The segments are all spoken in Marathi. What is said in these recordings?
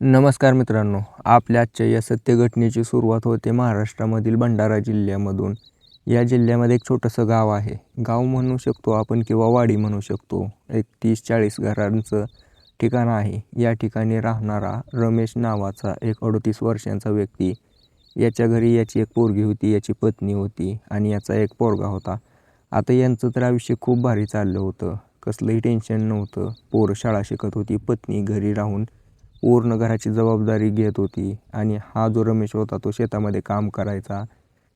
नमस्कार मित्रांनो, आपल्या आजच्या या सत्य घटनेची सुरुवात होते महाराष्ट्रामधील भंडारा जिल्ह्यामधून. या जिल्ह्यामध्ये एक छोटंसं गाव आहे. गाव म्हणू शकतो आपण किंवा वाडी म्हणू शकतो. एक 30-40 घरांचं ठिकाण आहे. या ठिकाणी राहणारा रमेश नावाचा एक 38 वर्षांचा व्यक्ती. याच्या घरी याची एक पोरगी होती, याची पत्नी होती आणि याचा एक पोरगा होता. आता यांचं तर आयुष्य खूप भारी चाललं होतं. कसलंही टेन्शन नव्हतं. पोरं शाळा शिकत होती, पत्नी घरी राहून पूर्ण घराची जबाबदारी घेत होती आणि हा जो रमेश होता तो शेतामध्ये काम करायचा.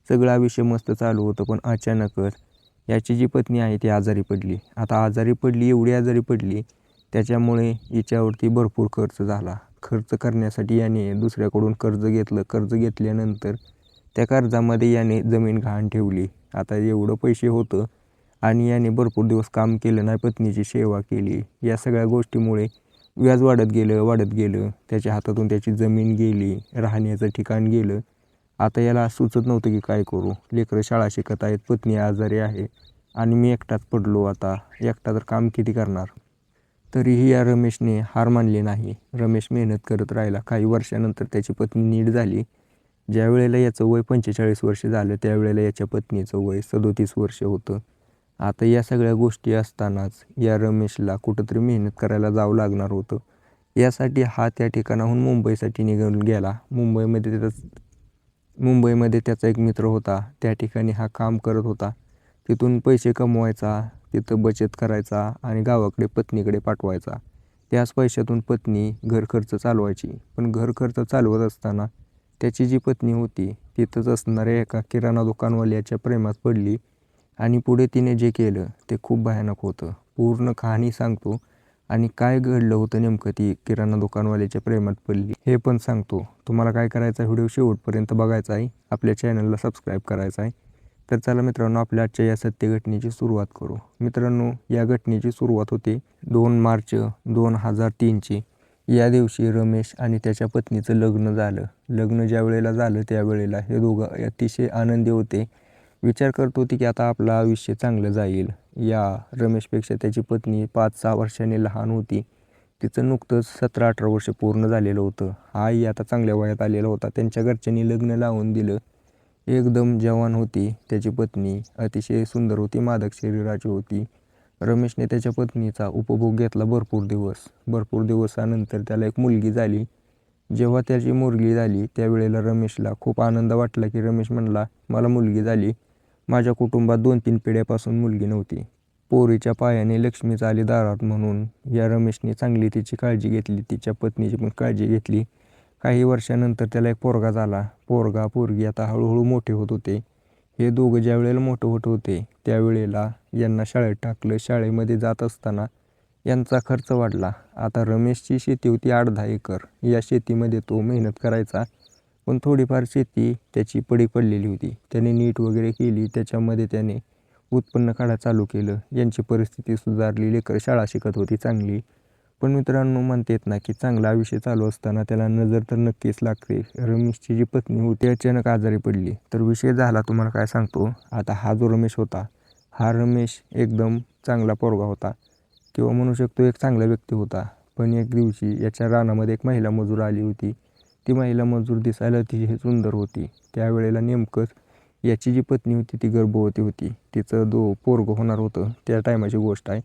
सगळं आयुष्य मस्त चालू होतं. पण अचानकच याची जी पत्नी आहे ती आजारी पडली. आता आजारी पडली, एवढी आजारी पडली त्याच्यामुळे हिच्यावरती भरपूर खर्च झाला. खर्च करण्यासाठी याने दुसऱ्याकडून कर्ज घेतलं. कर्ज घेतल्यानंतर त्या कर्जामध्ये याने जमीन गहाण ठेवली. आता एवढं पैसे होतं आणि याने भरपूर दिवस काम केलं नाही, पत्नीची सेवा केली. या सगळ्या गोष्टीमुळे व्याज वाढत गेलं. त्याच्या हातातून त्याची जमीन गेली, राहण्याचं ठिकाण गेलं. आता याला सुचत नव्हतं की काय करू. लेकरं शाळा शिकत आहेत, पत्नी आजारी आहे आणि मी एकटाच पडलो. आता एकटा तर काम किती करणार. तरीही या रमेशने हार मानली नाही. रमेश मेहनत करत राहिला. काही वर्षानंतर त्याची पत्नी नीट झाली. ज्यावेळेला याचं वय 45 वर्ष झालं त्यावेळेला याच्या पत्नीचं वय 37 वर्ष होतं. आता या सगळ्या गोष्टी असतानाच या रमेशला कुठंतरी मेहनत करायला जावं लागणार होतं. यासाठी हा त्या ठिकाणाहून मुंबईसाठी निघून गेला. मुंबईमध्ये त्याचा एक मित्र होता. त्या ठिकाणी हा काम करत होता. तिथून पैसे कमवायचा, तिथं बचत करायचा आणि गावाकडे पत्नीकडे पाठवायचा. त्याच पैशातून पत्नी घरखर्च चालवायची. पण घरखर्च चालवत असताना त्याची जी पत्नी होती तिथंच असणाऱ्या एका किराणा दुकानवाल्याच्या प्रेमात पडली आणि पुढे तिने जे केलं ते खूप भयानक होतं. पूर्ण कहाणी सांगतो आणि काय घडलं होतं नेमकं ती किराणा दुकानवाल्याच्या प्रेमात पडली हे पण सांगतो. तुम्हाला काय करायचं आहे, व्हिडिओ शेवटपर्यंत बघायचा आहे, आपल्या चॅनलला सबस्क्राईब करायचं आहे. तर चला मित्रांनो, आपल्या आजच्या या सत्य घटनेची सुरुवात करू. मित्रांनो, या घटनेची सुरुवात होते 2 मार्च 2003ची. या दिवशी रमेश आणि त्याच्या पत्नीचं लग्न झालं. लग्न ज्या वेळेला झालं त्यावेळेला हे दोघं अतिशय आनंदी होते. विचार करत होते की आता आपलं आयुष्य चांगलं जाईल. या रमेशपेक्षा त्याची पत्नी 5-6 वर्षांनी लहान होती. तिचं नुकतंच 17-18 वर्ष पूर्ण झालेलं होतं. हाही आता चांगल्या वयात आलेला होता. त्यांच्या घरच्यांनी लग्न लावून दिलं. एकदम जवान होती त्याची पत्नी. अतिशय सुंदर होती, मादक शरीराची होती. रमेशने त्याच्या पत्नीचा उपभोग घेतला भरपूर दिवस. भरपूर दिवसानंतर त्याला एक मुलगी झाली. जेव्हा त्याची मुलगी झाली त्यावेळेला रमेशला खूप आनंद वाटला की रमेश म्हणला, मला मुलगी झाली. माझ्या कुटुंबात 2-3 पिढ्यापासून मुलगी नव्हती. पोरीच्या पायाने लक्ष्मीच आली दारात म्हणून या रमेशने चांगली तिची काळजी घेतली. तिच्या पत्नीची पण काळजी घेतली. काही वर्षानंतर त्याला एक पोरगा झाला. पोरगा पोरगी आता हळूहळू मोठे होत होते. हे दोघं ज्या वेळेला मोठं होत होते त्यावेळेला यांना शाळेत टाकलं. शाळेमध्ये जात असताना यांचा खर्च वाढला. आता रमेशची शेती होती 8-10 एकर. या शेतीमध्ये तो मेहनत करायचा. पण थोडीफार शेती त्याची पडीक पडलेली होती. त्याने नीट वगैरे केली. त्याच्यामध्ये त्याने उत्पन्न काढायला चालू केलं. यांची परिस्थिती सुधारली. लेकरं शाळा शिकत होती चांगली. पण मित्रांनो, म्हणतात ना की चांगलं आयुष्य चालू असताना त्याला नजर तर नक्कीच लागते. रमेशची जी पत्नी होती अचानक आजारी पडली. तर विषय झाला तुम्हाला काय सांगतो. आता हा जो रमेश होता, हा रमेश एकदम चांगला पोरगा होता किंवा म्हणू शकतो एक चांगला व्यक्ती होता. पण एक दिवशी याच्या रानामध्ये एक महिला मजूर आली होती. ती महिला मजूर दिसायला अतिशय सुंदर होती. त्यावेळेला नेमकंच याची जी पत्नी होती ती गर्भवती होती. तिचं पोरगं होणार होतं. त्या टायमाची गोष्ट आहे.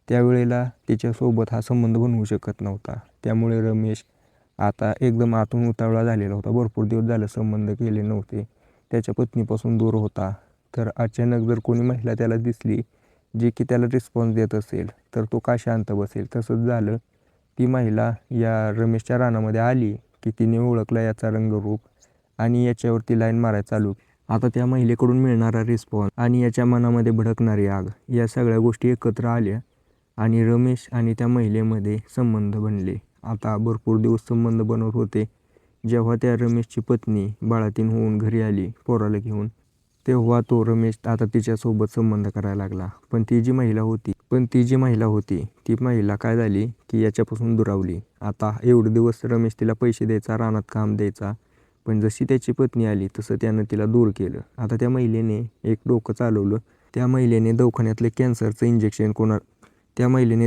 त्यावेळेला तिच्यासोबत हा संबंध बनवू शकत नव्हता. त्यामुळे रमेश आता एकदम आतून उतावळा झालेला होता. भरपूर दिवस झाले संबंध केले नव्हते. त्याच्या पत्नीपासून दूर होता. तर अचानक जर कोणी महिला त्याला दिसली जी की त्याला रिस्पॉन्स देत असेल तर तो का शांत बसेल. तसंच झालं. ती महिला या रमेशच्या रानामध्ये आली की तिने ओळखला याचा रंगरूप आणि याच्यावरती लाईन मारायला चालू. आता त्या महिलेकडून मिळणारा रिस्पॉन्स आणि याच्या मनामध्ये भडकणारी आग, या सगळ्या गोष्टी एकत्र आल्या आणि रमेश आणि त्या महिलेमध्ये संबंध बनले. आता भरपूर दिवस संबंध बनवत होते. जेव्हा त्या रमेशची पत्नी बाळातीन होऊन घरी आली पोराला घेऊन, तेव्हा तो रमेश आता तिच्यासोबत संबंध करायला लागला. पण ती जी महिला होती ती महिला काय झाली की याच्यापासून दुरावली. आता एवढे दिवस रमेश तिला पैसे द्यायचा, रानात काम द्यायचा. पण जशी त्याची पत्नी आली तसं त्यानं तिला दूर केलं. आता त्या महिलेने एक डोकं चालवलं. त्या महिलेने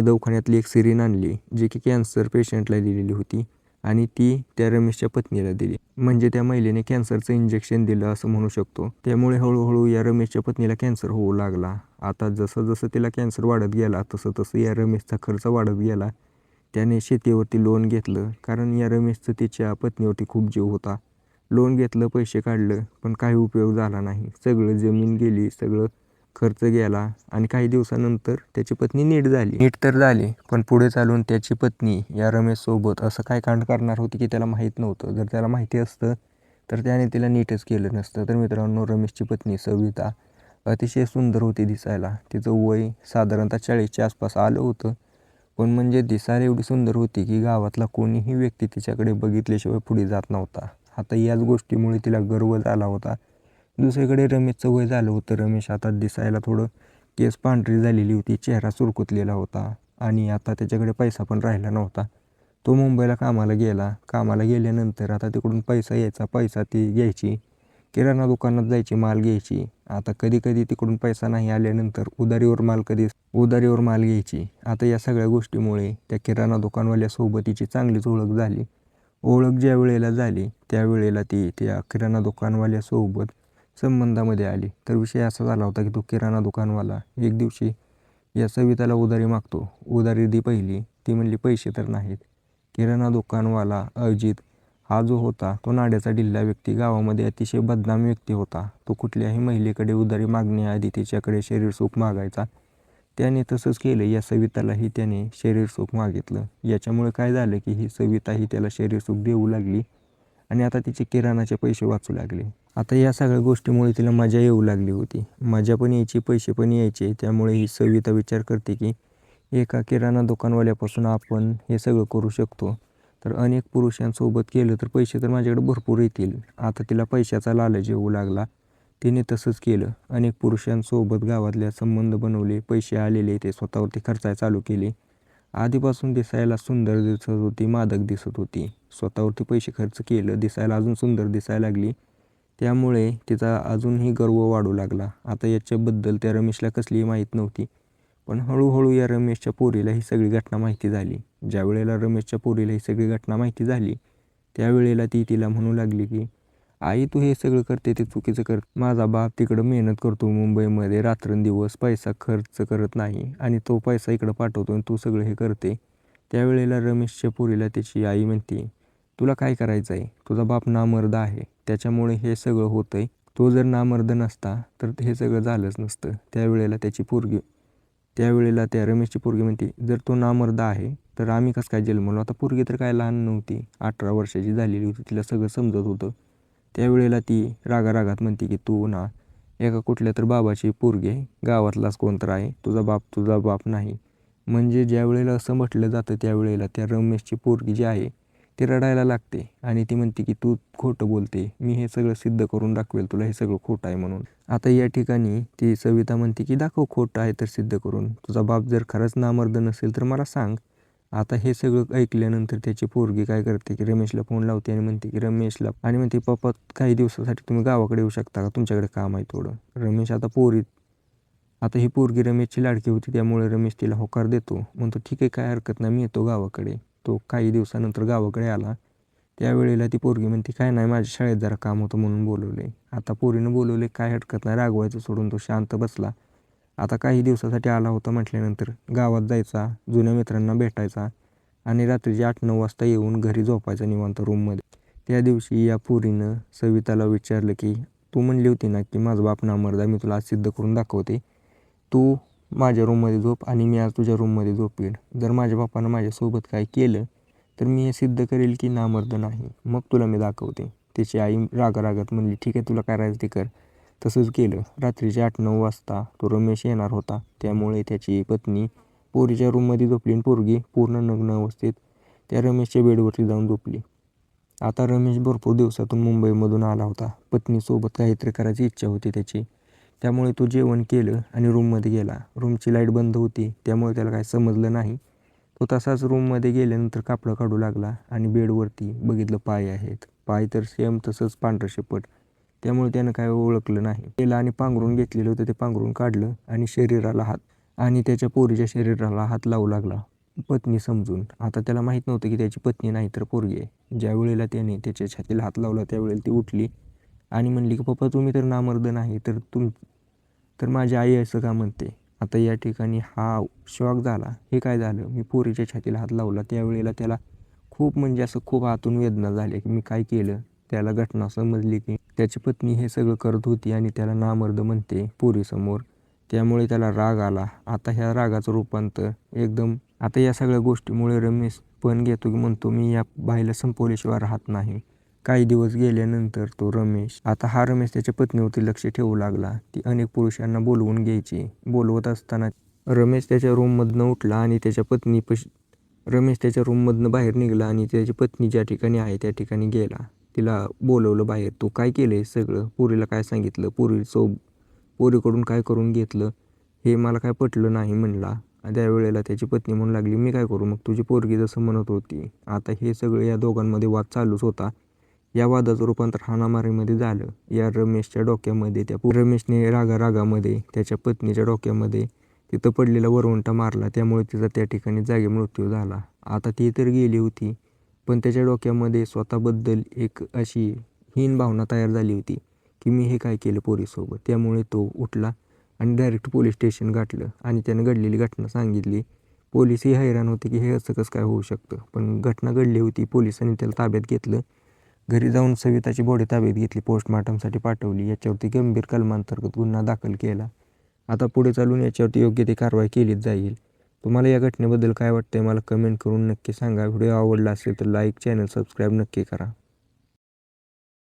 दवाखान्यातली एक सिरीन आणली जी की कॅन्सर पेशंटला दिलेली होती आणि ती त्या रमेशच्या पत्नीला दिली. म्हणजे त्या महिलेने कॅन्सरचं इंजेक्शन दिलं असं म्हणू शकतो. त्यामुळे हळूहळू या रमेशच्या पत्नीला कॅन्सर होऊ लागला. आता जसं जसं तिला कॅन्सर वाढत गेला तसं तसं या रमेशचा खर्च वाढत गेला. त्याने शेतीवरती लोन घेतलं, कारण या रमेशचं तिच्या पत्नीवरती खूप जीव होता. लोन घेतलं, पैसे काढलं, पण काही उपयोग झाला नाही. सगळं जमीन गेली, सगळं खर्च गेला आणि काही दिवसानंतर त्याची पत्नी नीट तर झाली, पण पुढे चालून त्याची पत्नी या रमेशसोबत असं काय कांड करणार होती की त्याला माहीत नव्हतं. जर त्याला माहिती असतं तर त्याने तिला नीटच केलं नसतं. तर मित्रांनो, रमेशची पत्नी सविता अतिशय सुंदर होती दिसायला. तिचं वय साधारणतः 40च्या आसपास आलं होतं, पण म्हणजे दिसायला एवढी सुंदर होती की गावातला कोणीही व्यक्ती तिच्याकडे बघितल्याशिवाय पुढे जात नव्हता. आता याच गोष्टीमुळे तिला गर्व झाला होता. दुसरीकडे रमेशचं वय झालं होतं. रमेश आता दिसायला थोडं केस पांढरी झालेली होती, चेहरा सुरकुतलेला होता आणि आता त्याच्याकडे पैसा पण राहिला नव्हता. तो मुंबईला कामाला गेला. कामाला गेल्यानंतर आता तिकडून पैसा यायचा, पैसा ती घ्यायची, किराणा दुकानात जायची, माल घ्यायची. आता कधी कधी तिकडून पैसा नाही आल्यानंतर उधारीवर माल घ्यायची. आता या सगळ्या गोष्टीमुळे त्या किराणा दुकानवाल्यासोबत तिची चांगलीच ओळख झाली. ओळख ज्या वेळेला झाली त्यावेळेला ती त्या किराणा दुकानवाल्यासोबत संबंधामध्ये आली. तर विषय असा झाला होता की तो किराणा दुकानवाला एक दिवशी या सविताला उधारी मागतो. उधारी दी पहिली. ती म्हणली पैसे तर नाहीत. किराणा दुकानवाला अजित हा जो होता तो नाड्याचा ढिल्ला व्यक्ती, गावामध्ये अतिशय बदनाम व्यक्ती होता. तो कुठल्याही महिलेकडे उधारी मागण्याआधी तिच्याकडे शरीरसुख मागायचा. त्याने तसंच केलं. या सवितालाही त्याने शरीरसुख मागितलं. याच्यामुळे काय झालं की ही सविताही त्याला शरीरसुख देऊ लागली आणि आता तिचे किराणाचे पैसे वाचू लागले. आता या सगळ्या गोष्टीमुळे तिला मजा येऊ लागली होती. मजा पण यायची, पैसे पण यायचे. त्यामुळे ही सविता विचार करते की एका किराणा दुकानवाल्यापासून आपण हे सगळं करू शकतो, तर अनेक पुरुषांसोबत केलं तर पैसे तर माझ्याकडे भरपूर येतील. आता तिला पैशाचा लालच येऊ लागला. तिने तसंच केलं. अनेक पुरुषांसोबत गावातल्या संबंध बनवले. पैसे आलेले ते स्वतःवरती खर्चायला चालू केले. आधीपासून दिसायला सुंदर दिसत होती, मादक दिसत होती. स्वतःवरती पैसे खर्च केलं, दिसायला अजून सुंदर दिसायला लागली. त्यामुळे तिचा अजूनही गर्व वाढू लागला. आता याच्याबद्दल त्या रमेशला कसलीही माहीत नव्हती. पण हळूहळू या रमेशच्या पोरीला ही सगळी घटना माहिती झाली. ज्या वेळेला रमेशच्या पोरीला ही सगळी घटना माहिती झाली त्यावेळेला ती तिला म्हणू लागली की आई, तू हे सगळं करते ते चुकीचं करते. माझा बाप तिकडं मेहनत करतो मुंबईमध्ये, रात्रंदिवस पैसा खर्च करत नाही आणि तो पैसा इकडं पाठवतो आणि तू सगळं हे करते. त्यावेळेला रमेशच्या पोरीला त्याची आई म्हणते, तुला काय करायचं आहे? तुझा बाप नामर्द आहे, त्याच्यामुळे हे सगळं होतं आहे. तो जर नामर्द नसता तर हे सगळं झालंच नसतं. त्यावेळेला त्या रमेशची पोरगी म्हणते, जर तो नामर्द आहे तर आम्ही कसं काय जन्मलो? आता पोरगी तर काय लहान नव्हती, 18 वर्षाची झालेली होती. तिला सगळं समजत होतं. त्यावेळेला ती रागारागात म्हणते की तू ना एका कुठल्या तर बाबाची पोरगी आहे, गावातलाच कोणतर आहे, तुझा बाप नाही. म्हणजे ज्या वेळेला असं म्हटलं जातं त्यावेळेला त्या रमेशची पोरगी जी आहे ती रडायला लागते आणि ती म्हणते की तू खोटं बोलते, मी हे सगळं सिद्ध करून दाखवेल तुला हे सगळं खोटं आहे म्हणून. आता या ठिकाणी ती सविता म्हणते की दाखव खोटं आहे तर सिद्ध करून. तुझा बाप जर खरंच नामर्द नसेल तर मला सांग. आता हे सगळं ऐकल्यानंतर त्याची पोरगी काय करते की रमेशला फोन लावते आणि म्हणते पप्पा, काही दिवसासाठी तुम्ही गावाकडे येऊ शकता का? तुमच्याकडे काम आहे थोडं. रमेश आता ही पोरगी रमेशची लाडकी होती, त्यामुळे रमेश तिला होकार देतो. म्हणतो ठीक आहे, काय हरकत नाही, मी येतो गावाकडे. तो काही दिवसानंतर गावाकडे आला. त्यावेळेला ती पोरगी म्हणते काय नाही, माझ्या शाळेत जरा काम होतं म्हणून बोलवले. आता पोरीनं बोलवले, काय हरकत नाही, रागवायचं सोडून तो शांत बसला. आता काही दिवसासाठी आला होता म्हटल्यानंतर गावात जायचा, जुन्या मित्रांना भेटायचा आणि रात्रीचे 8-9 वाजता येऊन घरी झोपायचा निवांत रूममध्ये. त्या दिवशी या पोरीनं सविताला विचारलं की तू म्हणली होती ना की माझा बाप नामर्द आहे, मी तुला आज सिद्ध करून दाखवते. तू माझ्या रूममध्ये झोप आणि मी आज तुझ्या रूममध्ये झोपेन. जर माझ्या बापानं माझ्यासोबत काय केलं तर मी हे सिद्ध करेल की नामर्द नाही, मग तुला मी दाखवते. तिची आई रागारागात म्हणली ठीक आहे, तुला करायचं ते कर. तसंच केलं. रात्रीचे 8-9 वाजता तो रमेश येणार होता, त्यामुळे त्याची पत्नी पोरीच्या रूममध्ये झोपली आणि पोरगी पूर्ण नग्न अवस्थेत त्या रमेशच्या बेडवरती जाऊन झोपली. आता रमेश भरपूर दिवसातून मुंबईमधून आला होता. पत्नीसोबत काहीतरी करायची इच्छा होती त्याची, त्यामुळे तो जेवण केलं आणि रूममध्ये गेला. रूमची लाईट बंद होती त्यामुळे त्याला काही समजलं नाही. तो तसाच रूममध्ये गेल्यानंतर कापडं काढू लागला आणि बेडवरती बघितलं पाय आहेत. पाय तर सेम तसंच पांढरं शेपट, त्यामुळे त्यानं काय ओळखलं नाही. गेला आणि पांघरून घेतलेलं होतं ते पांघरून काढलं आणि त्याच्या पोरीच्या शरीराला हात लावू लागला. पत्नी समजून. आता त्याला माहीत नव्हतं की त्याची पत्नी नाही तर पोरगी आहे. ज्या वेळेला त्याने त्याच्या छातीला हात लावला त्यावेळेला ती उठली आणि म्हणली की पप्पा तुम्ही तर नामर्द नाही तर माझी आई असं का म्हणते. आता या ठिकाणी हा शॉक झाला. हे काय झालं, मी पोरीच्या छातीला हात लावला. त्यावेळेला त्याला खूप म्हणजे असं खूप आतून वेदना झाल्या की मी काय केलं. त्याला घटना समजली की त्याची पत्नी हे सगळं करत होती आणि त्याला नामर्द म्हणते पोरीसमोर. त्यामुळे त्याला राग आला. आता ह्या रागाचं रूपांतर एकदम आता या सगळ्या गोष्टीमुळे रमेश पण घेतो की म्हणतो मी या बाईला संपवल्याशिवाय राहत नाही. काही दिवस गेल्यानंतर तो रमेश हा रमेश त्याच्या पत्नीवरती लक्ष ठेवू लागला. ती अनेक पुरुषांना बोलवून घ्यायची. बोलवत असताना रमेश त्याच्या रूममधनं उठला आणि रमेश त्याच्या रूममधनं बाहेर निघाला आणि त्याची पत्नी ज्या ठिकाणी आहे त्या ठिकाणी गेला. तिला बोलवलं बाहेर. तू काय केलंय सगळं, पोरीला काय सांगितलं, पोरीकडून काय करून घेतलं हे मला काय पटलं नाही म्हणला. त्यावेळेला त्याची पत्नी म्हणू लागली मी काय करू, मग तुझी पोरगी जसं म्हणत होती. आता हे सगळं या दोघांमध्ये वाद चालूच होता. या वादाचं रूपांतर हाणामारीमध्ये झालं. या रमेशच्या डोक्यामध्ये रमेशने रागामध्ये त्याच्या पत्नीच्या डोक्यामध्ये तिथं पडलेला वरवंटा मारला. त्यामुळे तिचा त्या ठिकाणी जागी मृत्यू झाला. आता ती तर गेली होती पण त्याच्या डोक्यामध्ये स्वतःबद्दल एक अशी हीन भावना तयार झाली होती की मी हे काय केलं पोरीसोबत. त्यामुळे तो उठला आणि डायरेक्ट पोलीस स्टेशन गाठलं आणि त्यानं घडलेली घटना सांगितली. पोलीसही हैराण होते की हे असं कसं काय होऊ शकतं. पण घटना घडली होती. पोलिसांनी त्याला ताब्यात घेतलं. घरी जाऊन सविताची बॉडी ताब्यात घेतली, पोस्टमार्टमसाठी पाठवली. याच्यावरती गंभीर कलमांतर्गत गुन्हा दाखल केला. आता पुढे चालून याच्यावरती योग्य ती कारवाई केलीच जाईल. तुम्हाला या घटनेबद्दल काय वाटतंय मला कमेंट करून नक्की सांगा. व्हिडिओ आवडला असेल तर लाईक, चॅनल सबस्क्राईब नक्की करा.